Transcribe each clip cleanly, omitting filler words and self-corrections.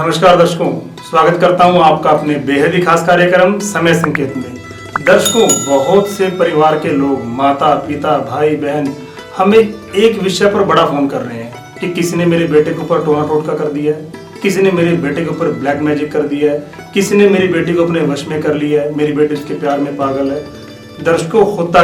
नमस्कार दर्शकों, स्वागत करता हूं आपका अपने बेहद ही खास कार्यक्रम समय संकेत में। दर्शकों, बहुत से परिवार के लोग, माता पिता भाई बहन हमें एक विषय पर बड़ा फोन कर रहे हैं कि किसी ने मेरे बेटे के ऊपर टोना टोटका कर दिया है, किसी ने मेरे बेटे के ऊपर ब्लैक मैजिक कर दिया है, किसी ने मेरी बेटी को अपने वश में कर लिया है, मेरी बेटी उसके प्यार में पागल है। दर्शकों, होता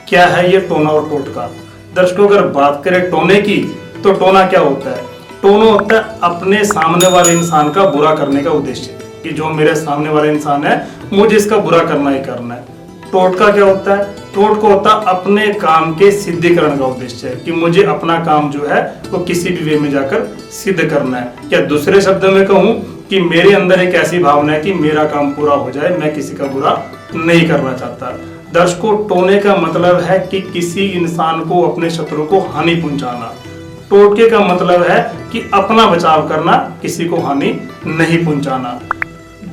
क्या है ये टोना और टोटका। दर्शकों, अगर बात करें टोने की तो टोना क्या होता है? टोना होता है अपने सामने वाले इंसान का बुरा करने का उद्देश्य, कि जो मेरे सामने वाला इंसान है मुझे इसका बुरा करना ही करना है। टोटका क्या होता है? टोटका होता है अपने काम के सिद्धिकरण का उद्देश्य है, कि मुझे अपना काम जो है वो किसी भी वे में जाकर सिद्ध करना है। या दूसरे शब्दों में कहूँ कि मेरे अंदर एक ऐसी भावना है कि मेरा काम पूरा हो जाए, मैं किसी का बुरा नहीं करना चाहता। दर्शकों, टोने का मतलब है कि किसी इंसान को, अपने शत्रु को हानि पहुंचाना। टोटके का मतलब है कि अपना बचाव करना, किसी को हानि नहीं पहुंचाना।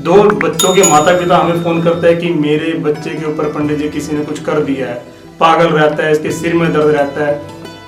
दो बच्चों के माता पिता हमें फोन करते हैं कि मेरे बच्चे के ऊपर पंडित जी किसी ने कुछ कर दिया है, पागल रहता है, इसके सिर में दर्द रहता है।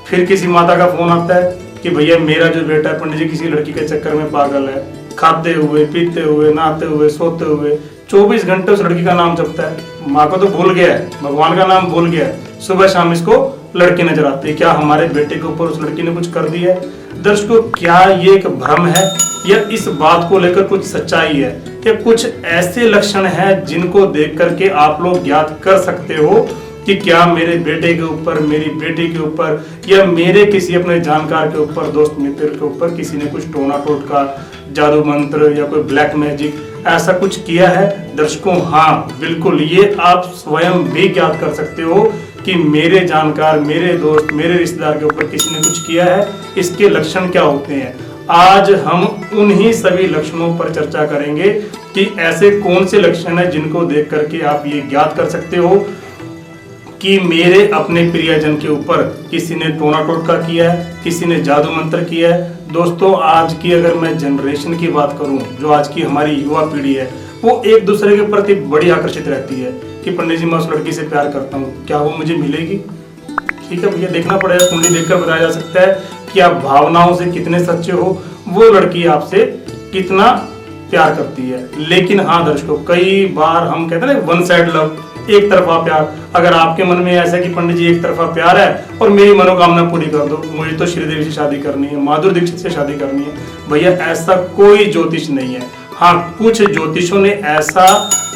फिर किसी माता का फोन आता है कि भैया मेरा जो बेटा है पंडित जी किसी लड़की के चक्कर में पागल है, खाते हुए पीते हुए नहाते हुए सोते हुए 24 घंटे उस लड़की का नाम जपता है। माँ को तो भूल गया है, भगवान का नाम भूल गया है, सुबह शाम इसको लड़की नजर आती है। क्या हमारे बेटे के ऊपर उस लड़की ने कुछ कर दिया है? दर्शकों, क्या ये एक भ्रम है या इस बात को लेकर कुछ सच्चाई है, या कुछ ऐसे लक्षण हैं जिनको देख करके आप लोग ज्ञात कर सकते हो कि क्या मेरे बेटे के ऊपर, मेरी बेटी के ऊपर, या मेरे किसी अपने जानकार के ऊपर, दोस्त मित्र के ऊपर किसी ने कुछ टोना टोटका, जादू मंत्र या कोई ब्लैक मैजिक ऐसा कुछ किया है? दर्शकों, हाँ बिल्कुल, ये आप स्वयं भी ज्ञात कर सकते हो कि मेरे जानकार, मेरे दोस्त, मेरे रिश्तेदार के ऊपर किसी ने कुछ किया है। इसके लक्षण क्या होते हैं, आज हम उन्हीं सभी लक्षणों पर चर्चा करेंगे कि ऐसे कौन से लक्षण हैं जिनको देख करके आप ये ज्ञात कर सकते हो कि मेरे अपने प्रियजन के ऊपर किसी ने टोना टोटका किया है, किसी ने जादू मंत्र किया है। दोस्तों, आज की अगर मैं जनरेशन की बात करूं, जो आज की हमारी युवा पीढ़ी है, वो एक दूसरे के प्रति बड़ी आकर्षित रहती है कि पंडित जी मैं उस लड़की से प्यार करता हूँ, क्या वो मुझे मिलेगी? ठीक है भैया, देखना पड़ेगा, कुंडली देखकर बताया जा सकता है कि आप भावनाओं से कितने सच्चे हो, वो लड़की आपसे कितना प्यार करती है। लेकिन हाँ दर्शकों, कई बार हम कहते हैं ना वन साइड लव, एक तरफा प्यार। अगर आपके मन में ऐसा कि पंडित जी एक तरफा प्यार है और मेरी मनोकामना पूरी कर दो, मुझे तो श्रीदेवी से शादी करनी है, माधुरी दीक्षित से शादी करनी है, भैया ऐसा कोई ज्योतिष नहीं है। हाँ, कुछ ज्योतिषों ने ऐसा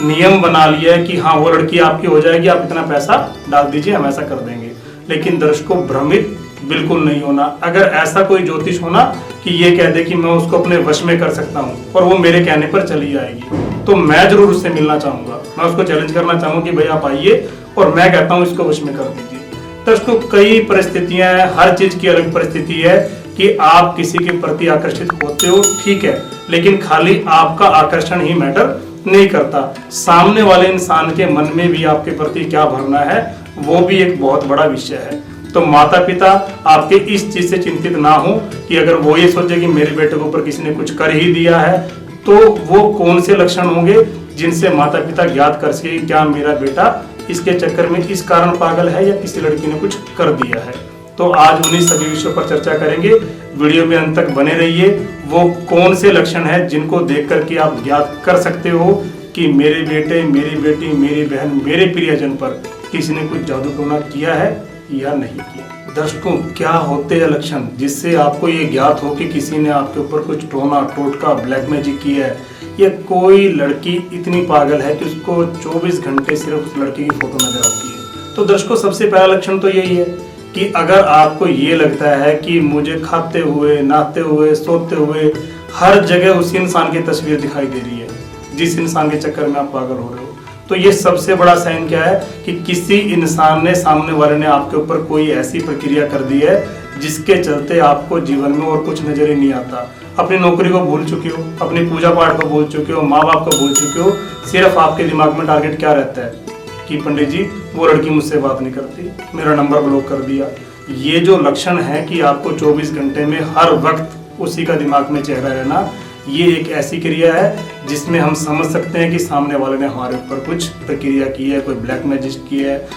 नियम बना लिया है कि हाँ वो लड़की आपकी हो जाएगी, आप इतना पैसा डाल दीजिए, हम ऐसा कर देंगे। लेकिन दर्शकों, भ्रमित बिल्कुल नहीं होना। अगर ऐसा कोई ज्योतिष होना कि ये कह दे कि मैं उसको अपने वश में कर सकता हूँ और वो मेरे कहने पर चली जाएगी, तो मैं जरूर उससे मिलना चाहूंगा। मैं उसको चैलेंज करना चाहूंगा कि भाई आप आइए और मैं कहता हूँ इसको वश में कर दीजिए। तो उसको कई परिस्थितियां हैं, हर चीज की अलग परिस्थिति है कि आप किसी के प्रति आकर्षित होते हो, ठीक है, लेकिन खाली आपका आकर्षण ही मैटर नहीं करता। सामने वाले इंसान के मन में भी आपके प्रति क्या भरना है, वो भी एक बहुत बड़ा विषय है। तो माता पिता आपके इस चीज से चिंतित ना हो कि अगर वो ये सोचे कि मेरे बेटे के ऊपर किसी ने कुछ कर ही दिया है, तो वो कौन से लक्षण होंगे जिनसे माता पिता ज्ञात कर सके क्या मेरा बेटा इसके चक्कर में इस कारण पागल है या किसी लड़की ने कुछ कर दिया है। तो आज उन्हीं सभी विषयों पर चर्चा करेंगे। वीडियो में अंत तक बने रहिए। वो कौन से लक्षण हैं जिनको देख करके आप ज्ञात कर सकते हो कि मेरे बेटे, मेरी बेटी, मेरी बहन, मेरे प्रियजन पर किसी ने कुछ जादू टोना किया है या नहीं किया। दर्शकों, क्या होते हैं लक्षण जिससे आपको ये ज्ञात हो कि किसी ने आपके ऊपर कुछ टोना टोटका, ब्लैक मैजिक किया है, या कोई लड़की इतनी पागल है कि उसको 24 घंटे सिर्फ उस लड़की की फोटो नजर आती है। तो दर्शकों, सबसे पहला लक्षण तो यही है कि अगर आपको ये लगता है कि मुझे खाते हुए, नहाते हुए, सोते हुए हर जगह उसी इंसान की तस्वीर दिखाई दे रही है जिस इंसान के चक्कर में आप पागल हो रहे हो, तो ये सबसे बड़ा साइन क्या है कि किसी इंसान ने, सामने वाले ने आपके ऊपर कोई ऐसी प्रक्रिया कर दी है जिसके चलते आपको जीवन में और कुछ नजर ही नहीं आता। अपनी नौकरी को भूल चुके हो, अपनी पूजा पाठ को भूल चुके हो, माँ बाप को भूल चुके हो। सिर्फ आपके दिमाग में टारगेट क्या रहता है कि पंडित जी वो लड़की मुझसे बात नहीं करती, मेरा नंबर ब्लॉक कर दिया। ये जो लक्षण है कि आपको 24 घंटे में हर वक्त उसी का दिमाग में चेहरा रहना, ये एक ऐसी क्रिया है जिसमें हम समझ सकते हैं कि सामने वाले ने हमारे ऊपर कुछ प्रक्रिया की है, कोई ब्लैक मैजिक किया है,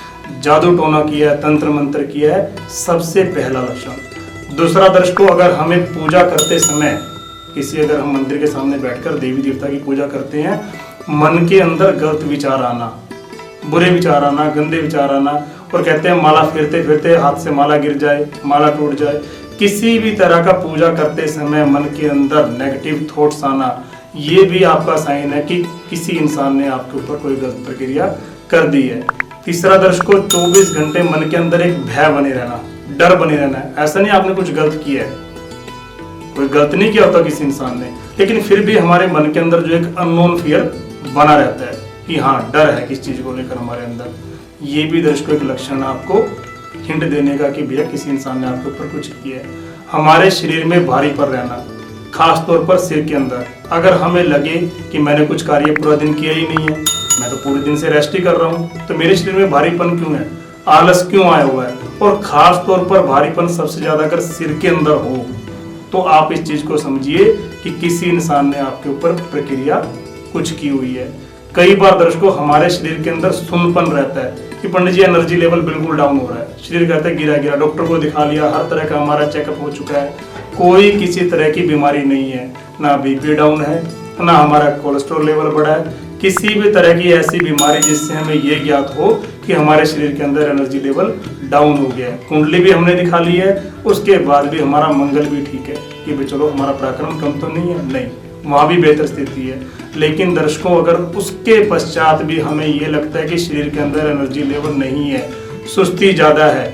जादू टोना किया है, तंत्र मंत्र किया है। सबसे पहला लक्षण। दूसरा दर्शकों, अगर हमें पूजा करते समय किसी अगर हम मंदिर के सामने बैठकर देवी देवता की पूजा करते हैं, मन के अंदर गलत विचार आना, बुरे विचार आना, गंदे विचार आना, और कहते हैं माला फेरते फेरते हाथ से माला गिर जाए, माला टूट जाए, किसी भी तरह का पूजा करते समय मन के अंदर नेगेटिव थॉट्स आना, ये भी आपका साइन है कि किसी इंसान ने आपके ऊपर कोई गलत प्रक्रिया कर दी है। तीसरा दर्शकों, 24 घंटे मन के अंदर एक भय बने रहना, डर बने रहना है। ऐसा नहीं आपने कुछ गलत किया है, कोई गलत नहीं किया होता किसी इंसान ने, लेकिन फिर भी हमारे मन के अंदर जो एक अननोन फियर बना रहता है कि हाँ डर है किस चीज को लेकर हमारे अंदर। ये भी दर्शकों एक लक्षण आपको हिंट देने का कि भैया किसी इंसान ने आपके ऊपर कुछ किया है। हमारे शरीर में भारी पर रहना, खास तौर पर सिर के अंदर। अगर हमें लगे कि मैंने कुछ कार्य पूरा दिन किया ही नहीं है, मैं तो पूरे दिन से रेस्ट ही कर रहा हूँ, तो मेरे शरीर में भारीपन क्यों है, आलस क्यों आया हुआ है। और खास तौर पर भारीपन सबसे ज्यादा अगर सिर के अंदर हो तो आप इस चीज को समझिए कि किसी इंसान ने आपके ऊपर प्रक्रिया कुछ की हुई है। कई बार दर्शकों हमारे शरीर के अंदर सुनपन रहता है कि पंडित जी एनर्जी लेवल बिल्कुल डाउन हो रहा है, शरीर कहता है गिरा गिरा, डॉक्टर को दिखा लिया, हर तरह का हमारा चेकअप हो चुका है, कोई किसी तरह की बीमारी नहीं है, ना बीपी डाउन है, ना हमारा कोलेस्ट्रॉल लेवल बढ़ा है, किसी भी तरह की ऐसी बीमारी जिससे हमें ये ज्ञात हो कि हमारे शरीर के अंदर एनर्जी लेवल डाउन हो गया है। कुंडली भी हमने दिखा ली है, उसके बाद भी हमारा मंगल भी ठीक है कि भाई चलो हमारा पराक्रम कम तो नहीं है, नहीं, वहाँ भी बेहतर स्थिति है। लेकिन दर्शकों अगर उसके पश्चात भी हमें ये लगता है कि शरीर के अंदर एनर्जी लेवल नहीं है, सुस्ती ज़्यादा है,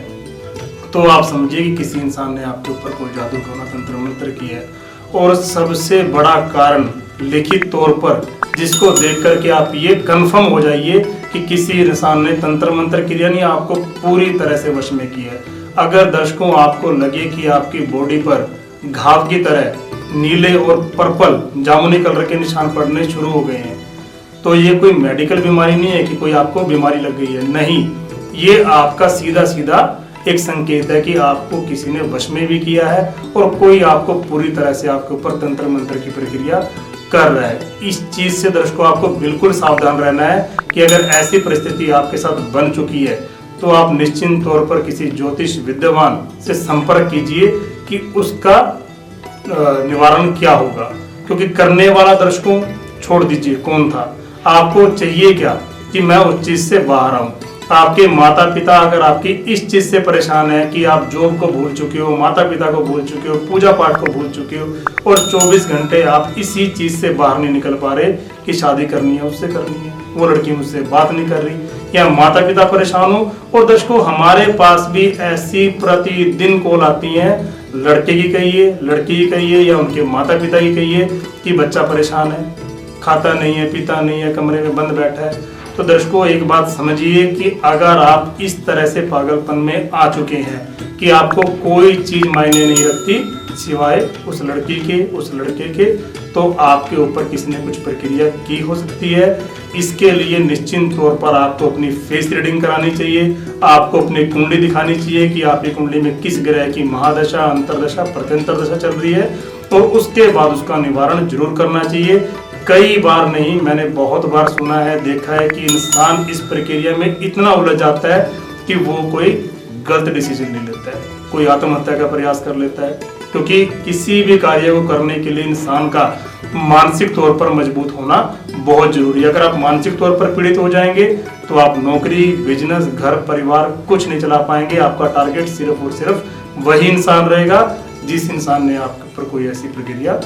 तो आप समझिए कि किसी इंसान ने आपके ऊपर कोई जादू टोना तंत्र मंत्र किया है। और सबसे बड़ा कारण लिखित तौर पर जिसको देख करके आप ये कंफर्म हो जाइए कि किसी इंसान ने तंत्र मंत्र क्रिया नहीं आपको पूरी तरह से वश में किया है। अगर दर्शकों आपको लगे कि आपकी बॉडी पर घाव की तरह नीले और पर्पल जामुनी कलर के निशान पड़ने शुरू हो गए हैं, तो ये कोई मेडिकल बीमारी नहीं है कि कोई आपको बीमारी लग गई है, नहीं, ये आपका सीधा सीधा एक संकेत है कि आपको किसी ने वश में भी किया है और कोई आपको पूरी तरह से आपके ऊपर तंत्र मंत्र की प्रक्रिया कर रहा है। इस चीज से दर्शकों आपको बिल्कुल सावधान रहना है कि अगर ऐसी परिस्थिति आपके साथ बन चुकी है तो आप निश्चित तौर पर किसी ज्योतिष विद्वान से संपर्क कीजिए कि उसका निवारण क्या होगा। क्योंकि करने वाला दर्शकों छोड़ दीजिए कौन था, आपको चाहिए क्या कि मैं उस चीज से बाहर आऊं। आपके माता पिता अगर आपकी इस चीज से परेशान है कि आप जॉब को भूल चुके हो, माता पिता को भूल चुके हो, पूजा पाठ को भूल चुके हो और 24 घंटे आप इसी चीज से बाहर नहीं निकल पा रहे कि शादी करनी है उससे करनी है, वो लड़की मुझसे बात नहीं कर रही, या माता पिता परेशान हो। और दर्शकों हमारे पास भी ऐसी प्रतिदिन कॉल आती है, लड़के की कहिए, लड़की की कहिए या उनके माता पिता की कहिए कि बच्चा परेशान है, खाता नहीं है, पीता नहीं है, कमरे में बंद बैठा है। तो दर्शकों एक बात समझिए कि अगर आप इस तरह से पागलपन में आ चुके हैं कि आपको कोई चीज मायने नहीं रखती सिवाय उस लड़की के, उस लड़के के, तो आपके ऊपर किसी ने कुछ प्रक्रिया की हो सकती है। इसके लिए निश्चित तौर पर आपको अपनी फेस रीडिंग करानी चाहिए, आपको अपनी कुंडली दिखानी चाहिए कि आपकी कुंडली में किस ग्रह की महादशा, अंतरदशा, प्रत्यंतर दशा चल रही है, और उसके बाद उसका निवारण जरूर करना चाहिए। कई बार नहीं, मैंने बहुत बार सुना है, देखा है कि इंसान इस प्रक्रिया में इतना उलझ जाता है कि वो कोई गलत डिसीजन ले लेता है, कोई आत्महत्या का प्रयास कर लेता है। क्योंकि किसी भी कार्य को करने के लिए इंसान का मानसिक तौर पर मजबूत होना बहुत जरूरी है। अगर आप मानसिक तौर पर पीड़ित हो जाएंगे तो आप नौकरी, बिजनेस, घर, परिवार कुछ नहीं चला पाएंगे। आपका टारगेट सिर्फ और सिर्फ वही इंसान रहेगा जिस इंसान ने आपके ऊपर कोई ऐसी प्रक्रिया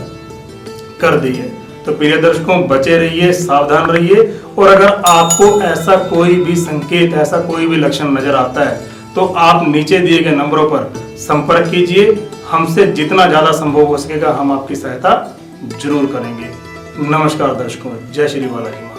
कर दी है। तो प्रिय दर्शकों बचे रहिए, सावधान रहिए, और अगर आपको ऐसा कोई भी संकेत, ऐसा कोई भी लक्षण नजर आता है तो आप नीचे दिए गए नंबरों पर संपर्क कीजिए। हमसे जितना ज्यादा संभव हो सकेगा हम आपकी सहायता जरूर करेंगे। नमस्कार दर्शकों, जय श्री बालाजी।